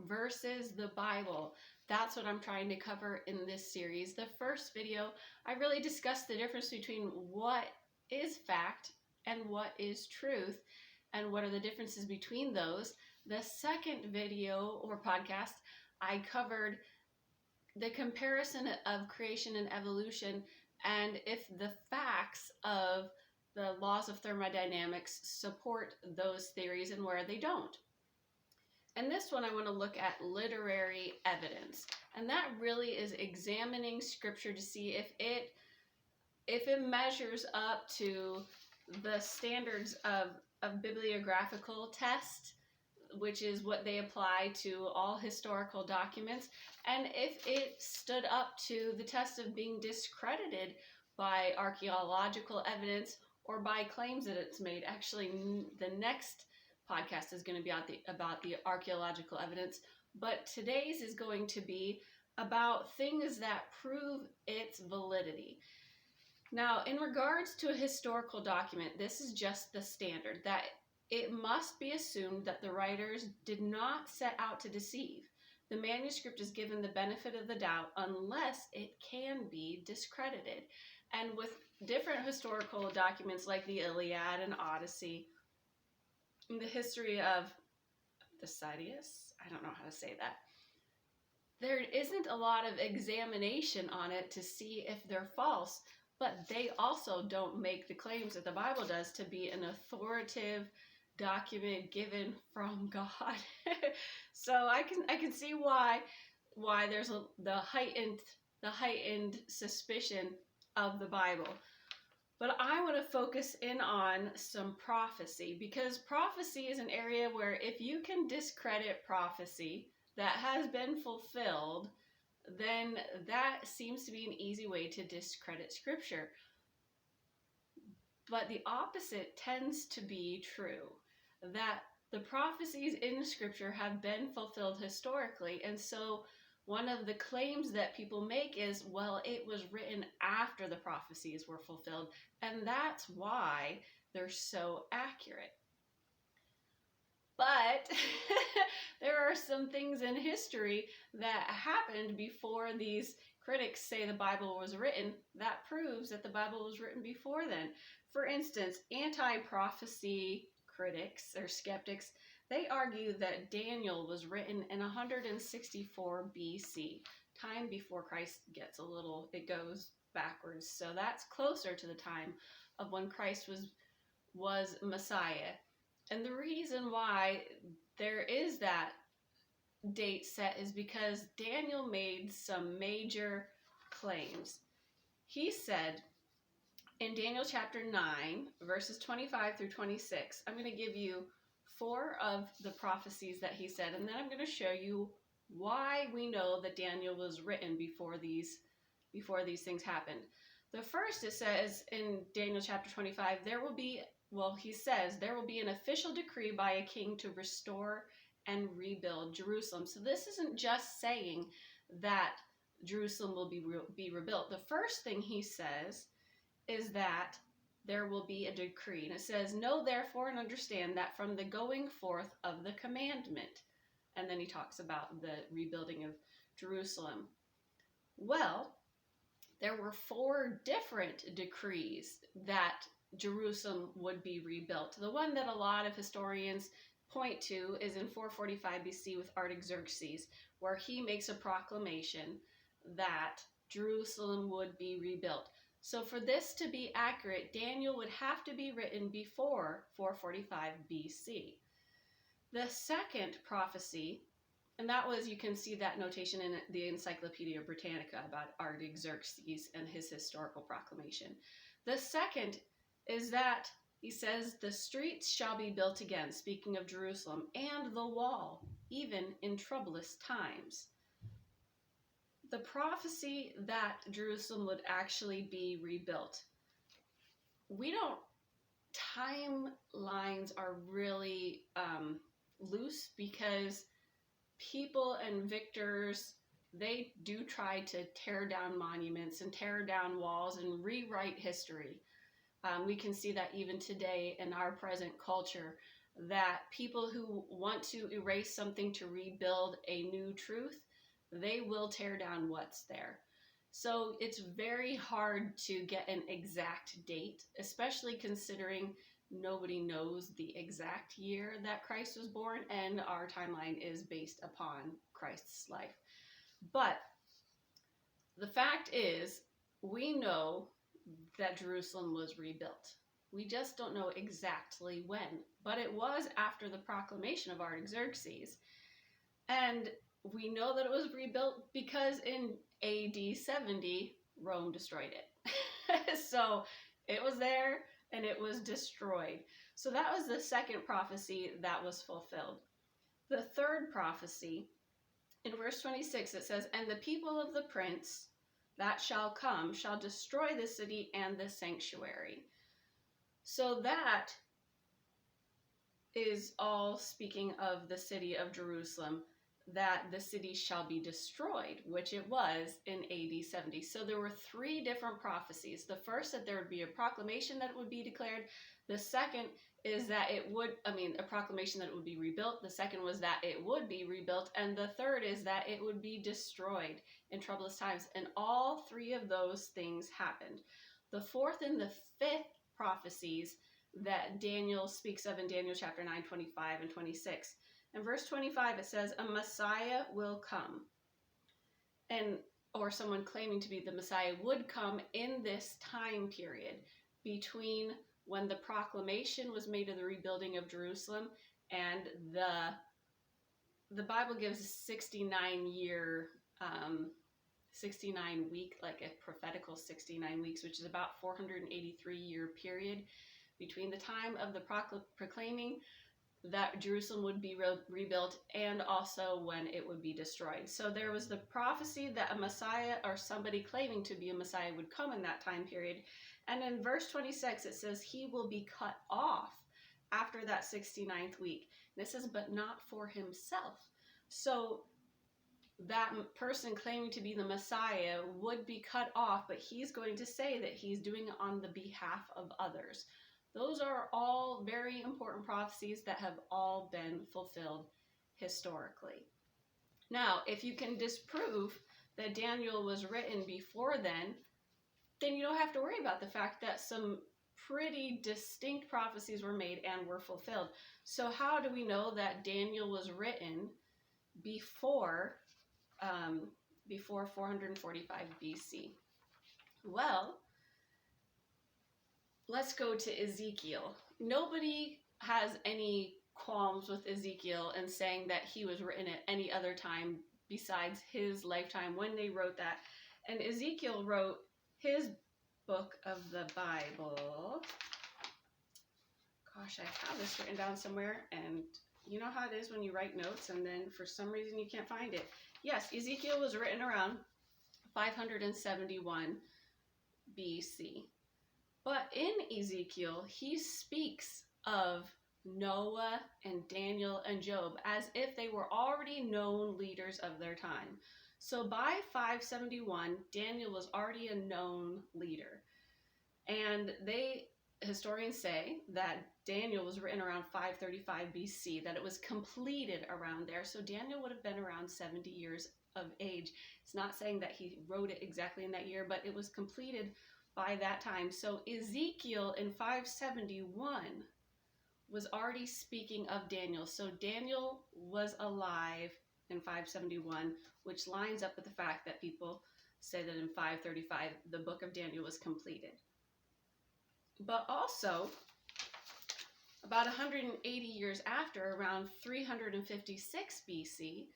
versus the Bible. That's what I'm trying to cover in this series. The first video, I really discussed the difference between what is fact and what is truth, and what are the differences between those. The second video or podcast, I covered the comparison of creation and evolution, and if the facts of the laws of thermodynamics support those theories and where they don't. And this one I want to look at literary evidence, and that really is examining scripture to see if it measures up to the standards of bibliographical test, which is what they apply to all historical documents, and if it stood up to the test of being discredited by archaeological evidence or by claims that it's made. Actually, the next podcast is going to be about the archaeological evidence, but today's is going to be about things that prove its validity. Now, in regards to a historical document, this is just the standard, that it must be assumed that the writers did not set out to deceive. The manuscript is given the benefit of the doubt unless it can be discredited. And with different historical documents like the Iliad and Odyssey, the history of Thucydides, I don't know how to say that, there isn't a lot of examination on it to see if they're false, but they also don't make the claims that the Bible does to be an authoritative document given from God. So I can see why there's the heightened suspicion of the Bible. But I want to focus in on some prophecy, because prophecy is an area where if you can discredit prophecy that has been fulfilled, then that seems to be an easy way to discredit scripture. But the opposite tends to be true, that the prophecies in scripture have been fulfilled historically. And so one of the claims that people make is, well, it was written after the prophecies were fulfilled, and that's why they're so accurate. But there are some things in history that happened before these critics say the Bible was written that proves that the Bible was written before then. For instance, anti-prophecy critics or skeptics, they argue that Daniel was written in 164 BC, time before Christ it goes backwards. So that's closer to the time of when Christ was Messiah. And the reason why there is that date set is because Daniel made some major claims. He said in Daniel chapter 9, verses 25 through 26, I'm going to give you 4 of the prophecies that he said, and then I'm going to show you why we know that Daniel was written before these things happened. The first, it says in Daniel chapter 25, he says there will be an official decree by a king to restore and rebuild Jerusalem. So this isn't just saying that Jerusalem will be rebuilt. The first thing he says is that there will be a decree. And it says, know therefore and understand that from the going forth of the commandment. And then he talks about the rebuilding of Jerusalem. Well, there were 4 different decrees that Jerusalem would be rebuilt. The one that a lot of historians point to is in 445 BC with Artaxerxes, where he makes a proclamation that Jerusalem would be rebuilt. So for this to be accurate, Daniel would have to be written before 445 BC. The second prophecy, and that was, you can see that notation in the Encyclopedia Britannica about Artaxerxes and his historical proclamation. The second is that he says the streets shall be built again, speaking of Jerusalem, and the wall, even in troublous times. The prophecy that Jerusalem would actually be rebuilt. Timelines are really loose, because people and victors, they do try to tear down monuments and tear down walls and rewrite history. We can see that even today in our present culture, that people who want to erase something to rebuild a new truth, they will tear down what's there. So it's very hard to get an exact date, especially considering nobody knows the exact year that Christ was born, and our timeline is based upon Christ's life. But the fact is, we know that Jerusalem was rebuilt. We just don't know exactly when, but it was after the proclamation of Artaxerxes. And we know that it was rebuilt because in AD 70, Rome destroyed it. So it was there and it was destroyed. So that was the second prophecy that was fulfilled. The third prophecy, in verse 26, it says, "And the people of the prince that shall come shall destroy the city and the sanctuary." So that is all speaking of the city of Jerusalem, that the city shall be destroyed, which it was in AD 70. So there were three different prophecies. The first, that there would be a proclamation that it would be declared. The second is that it would, a proclamation that it would be rebuilt. The second was that it would be rebuilt. And the third is that it would be destroyed in troublous times. And all three of those things happened. The fourth and the fifth prophecies that Daniel speaks of in Daniel chapter 9, 25 and 26. In verse 25, it says, "A Messiah will come." Or someone claiming to be the Messiah would come in this time period between when the proclamation was made of the rebuilding of Jerusalem and the Bible gives a 69 week, like a prophetical 69 weeks, which is about 483-year period between the time of the proclaiming that Jerusalem would be rebuilt and also when it would be destroyed. So there was the prophecy that a Messiah or somebody claiming to be a Messiah would come in that time period. And in verse 26, it says he will be cut off after that 69th week. This is but not for himself. So that person claiming to be the Messiah would be cut off, but he's going to say that he's doing it on the behalf of others. Those are all very important prophecies that have all been fulfilled historically. Now, if you can disprove that Daniel was written before then you don't have to worry about the fact that some pretty distinct prophecies were made and were fulfilled. So how do we know that Daniel was written before 445 BC? Well, let's go to Ezekiel. Nobody has any qualms with Ezekiel and saying that he was written at any other time besides his lifetime when they wrote that. And Ezekiel wrote his book of the Bible. Gosh, I have this written down somewhere, and you know how it is when you write notes and then for some reason you can't find it. Yes, Ezekiel was written around 571 BC. But in Ezekiel, he speaks of Noah and Daniel and Job as if they were already known leaders of their time. So by 571, Daniel was already a known leader. And historians say that Daniel was written around 535 BC, that it was completed around there. So Daniel would have been around 70 years of age. It's not saying that he wrote it exactly in that year, but it was completed by that time. So Ezekiel in 571 was already speaking of Daniel. So Daniel was alive in 571, which lines up with the fact that people say that in 535 the book of Daniel was completed. But also, about 180 years after, around 356 BC,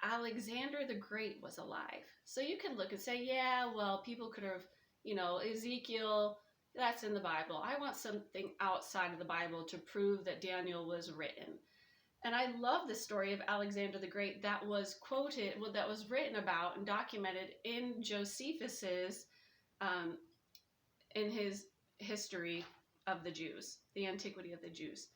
Alexander the Great was alive. So you can look and say, yeah, well, people could have, Ezekiel, that's in the Bible. I want something outside of the Bible to prove that Daniel was written. And I love the story of Alexander the Great that was quoted, that was written about and documented in Josephus's, in his history of the Jews, the Antiquity of the Jews.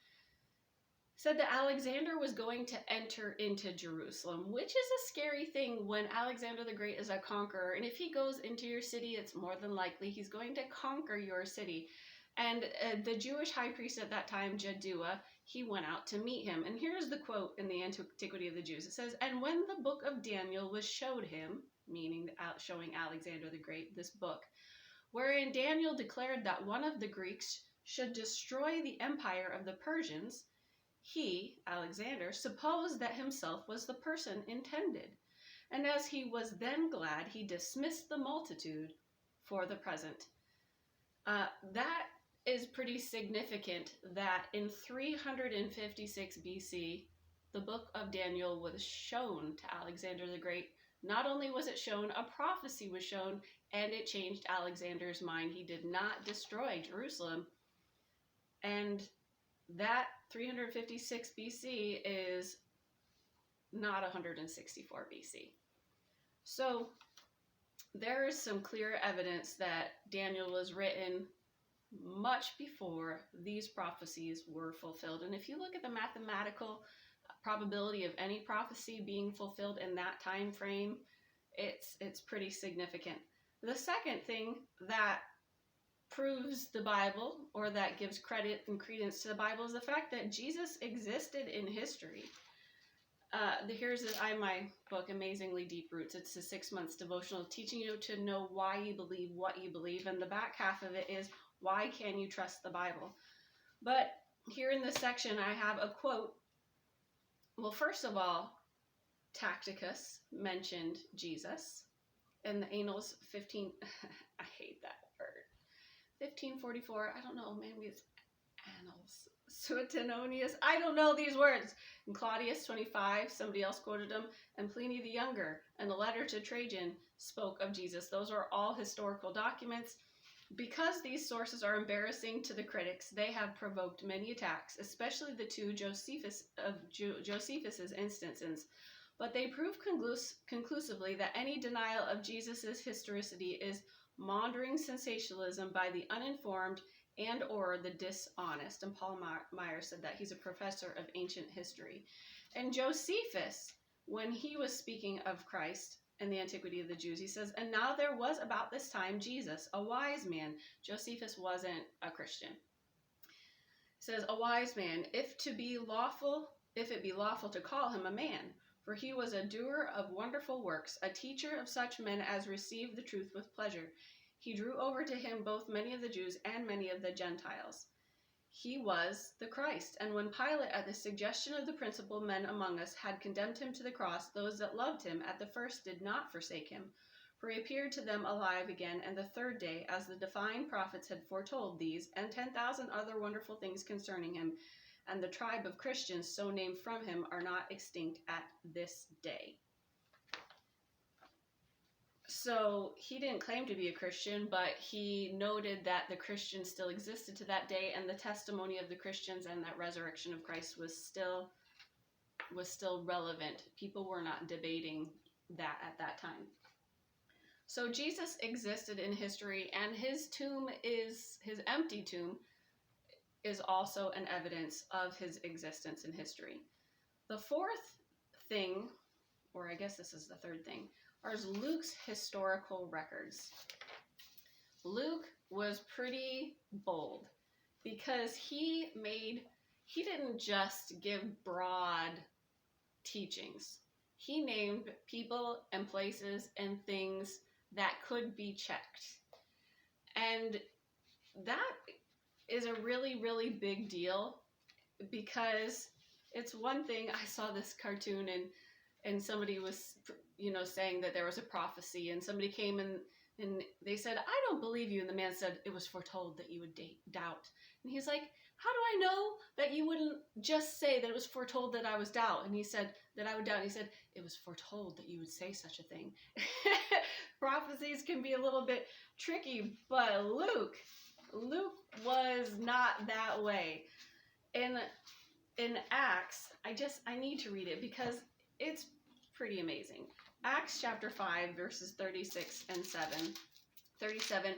Said that Alexander was going to enter into Jerusalem, which is a scary thing when Alexander the Great is a conqueror. And if he goes into your city, it's more than likely he's going to conquer your city. And the Jewish high priest at that time, Jaddua, he went out to meet him. And here's the quote in the Antiquity of the Jews. It says, "And when the book of Daniel was showed him," meaning showing Alexander the Great this book, "wherein Daniel declared that one of the Greeks should destroy the empire of the Persians, he," Alexander, "supposed that himself was the person intended. And as he was then glad, he dismissed the multitude for the present." That is pretty significant that in 356 BC, the book of Daniel was shown to Alexander the Great. Not only was it shown, a prophecy was shown, and it changed Alexander's mind. He did not destroy Jerusalem. And that 356 BC is not 164 BC. So there is some clear evidence that Daniel was written much before these prophecies were fulfilled. And if you look at the mathematical probability of any prophecy being fulfilled in that time frame, it's pretty significant. The second thing that proves the Bible, or that gives credit and credence to the Bible, is the fact that Jesus existed in history. Here's my book, Amazingly Deep Roots. It's a 6 months devotional teaching you to know why you believe what you believe. And the back half of it is, why can you trust the Bible? But here in this section, I have a quote. Well, first of all, Tacitus mentioned Jesus in the Annals 15, I hate that word, 1544, I don't know, maybe it's Annals, Suetonius, I don't know these words. And Claudius 25, somebody else quoted them, and Pliny the Younger, and the letter to Trajan spoke of Jesus. Those are all historical documents. Because these sources are embarrassing to the critics, they have provoked many attacks, especially the two Josephus's instances. But they prove conclusively that any denial of Jesus' historicity is maundering sensationalism by the uninformed and or the dishonest. And Paul Meyer said that. He's a professor of ancient history. And Josephus, when he was speaking of Christ in the Antiquity of the Jews, he says, "And now there was about this time Jesus, a wise man." Josephus wasn't a Christian. He says, "A wise man, if it be lawful to call him a man, for he was a doer of wonderful works, a teacher of such men as received the truth with pleasure. He drew over to him both many of the Jews and many of the Gentiles. He was the Christ. And when Pilate, at the suggestion of the principal men among us, had condemned him to the cross, those that loved him at the first did not forsake him. For he appeared to them alive again, and the third day, as the divine prophets had foretold these, and 10,000 other wonderful things concerning him. And the tribe of Christians, so named from him, are not extinct at this day." So he didn't claim to be a Christian, but he noted that the Christians still existed to that day, and the testimony of the Christians and that resurrection of Christ was still relevant. People were not debating that at that time. So Jesus existed in history, and his empty tomb is also an evidence of his existence in history. The fourth thing, or I guess this is the third thing, are Luke's historical records. Luke was pretty bold because he didn't just give broad teachings. He named people and places and things that could be checked. And that is a really, really big deal, because it's one thing, I saw this cartoon and somebody was, saying that there was a prophecy, and somebody came and they said, "I don't believe you." And the man said, "It was foretold that you would doubt." And he's like, "How do I know that you wouldn't just say that it was foretold that I was doubt?" And he said, "That I would doubt." And he said, "It was foretold that you would say such a thing." Prophecies can be a little bit tricky, but Luke was not that way. In Acts, I need to read it because it's pretty amazing. Acts chapter 5, verses 36 and 37,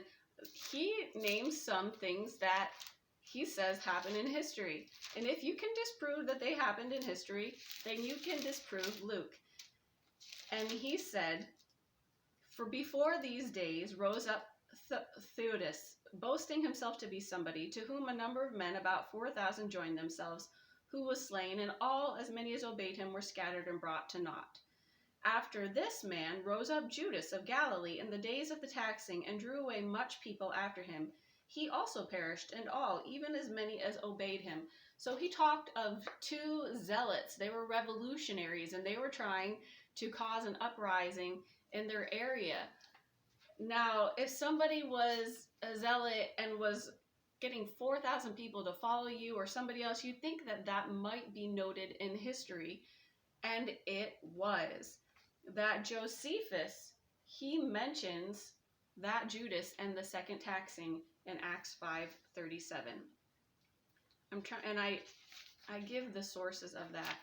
he names some things that he says happened in history. And if you can disprove that they happened in history, then you can disprove Luke. And he said, "For before these days rose up Theudas, boasting himself to be somebody, to whom a number of men, about 4,000, joined themselves, who was slain, and all as many as obeyed him were scattered and brought to naught. After this man rose up Judas of Galilee in the days of the taxing, and drew away much people after him. He also perished, and all, even as many as obeyed him. So he talked of two zealots. They were revolutionaries, and they were trying to cause an uprising in their area. Now, if somebody was a zealot and was getting 4,000 people to follow you or somebody else, you'd think that that might be noted in history. And it was. That Josephus, he mentions that Judas and the second taxing in Acts 5:37. I give the sources of that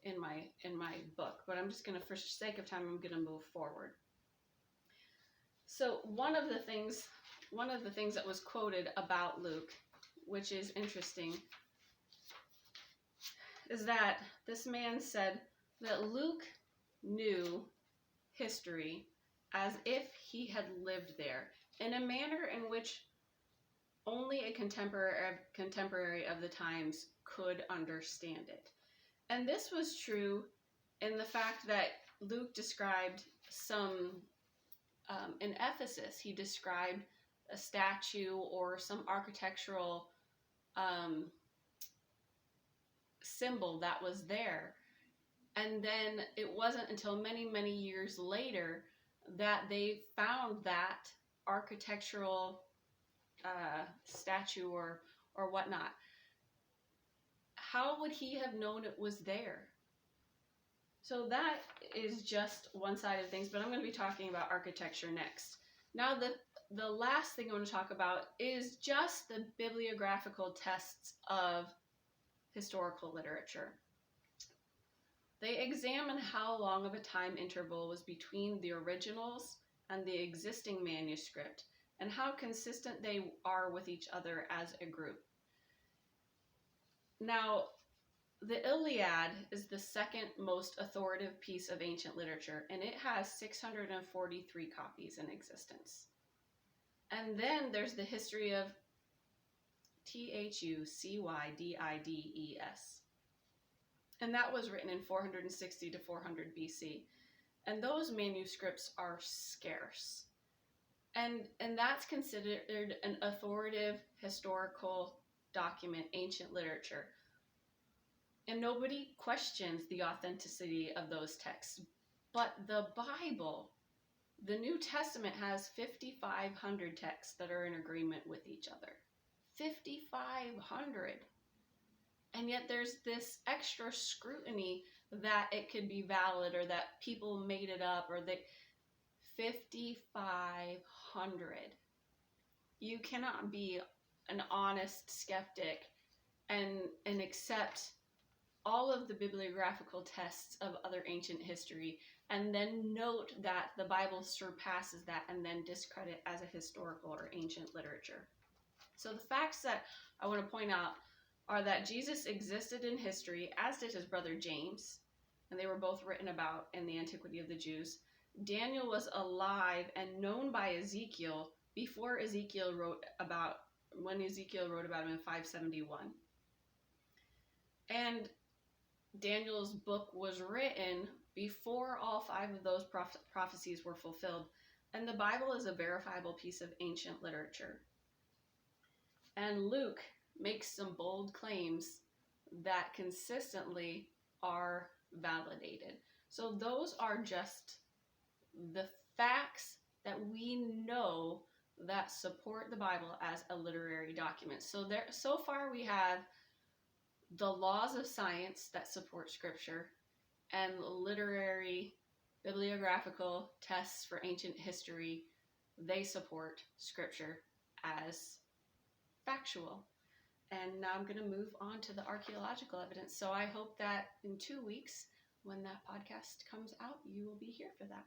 in my book, but I'm just going to, for sake of time, I'm going to move forward. So one of the things that was quoted about Luke, which is interesting, is that this man said that Luke knew history as if he had lived there, in a manner in which only a contemporary of the times could understand it. And this was true in the fact that Luke described in Ephesus, he described a statue or some architectural symbol that was there. And then it wasn't until many, many years later that they found that architectural statue or whatnot. How would he have known it was there? So that is just one side of things, but I'm going to be talking about architecture next. Now, the last thing I want to talk about is just the bibliographical tests of historical literature. They examine how long of a time interval was between the originals and the existing manuscript, and how consistent they are with each other as a group. Now, the Iliad is the second most authoritative piece of ancient literature, and it has 643 copies in existence. And then there's the history of Thucydides, and that was written in 460 to 400 BC. And those manuscripts are scarce. And that's considered an authoritative historical document, ancient literature. And nobody questions the authenticity of those texts. But the Bible, the New Testament, has 5,500 texts that are in agreement with each other. 5,500. And yet there's this extra scrutiny that it could be valid, or that people made it up, or that 5,500. You cannot be an honest skeptic and accept all of the bibliographical tests of other ancient history and then note that the Bible surpasses that and then discredit as a historical or ancient literature. So the facts that I want to point out are that Jesus existed in history, as did his brother James, and they were both written about in the Antiquity of the Jews. Daniel was alive and known by Ezekiel before Ezekiel wrote about him in 571. And Daniel's book was written before all 5 of those prophecies were fulfilled. And the Bible is a verifiable piece of ancient literature. And Luke makes some bold claims that consistently are validated. So those are just the facts that we know that support the Bible as a literary document. So far we have the laws of science that support Scripture, and literary bibliographical tests for ancient history. They support Scripture as factual. And now I'm going to move on to the archaeological evidence. So I hope that in 2 weeks, when that podcast comes out, you will be here for that.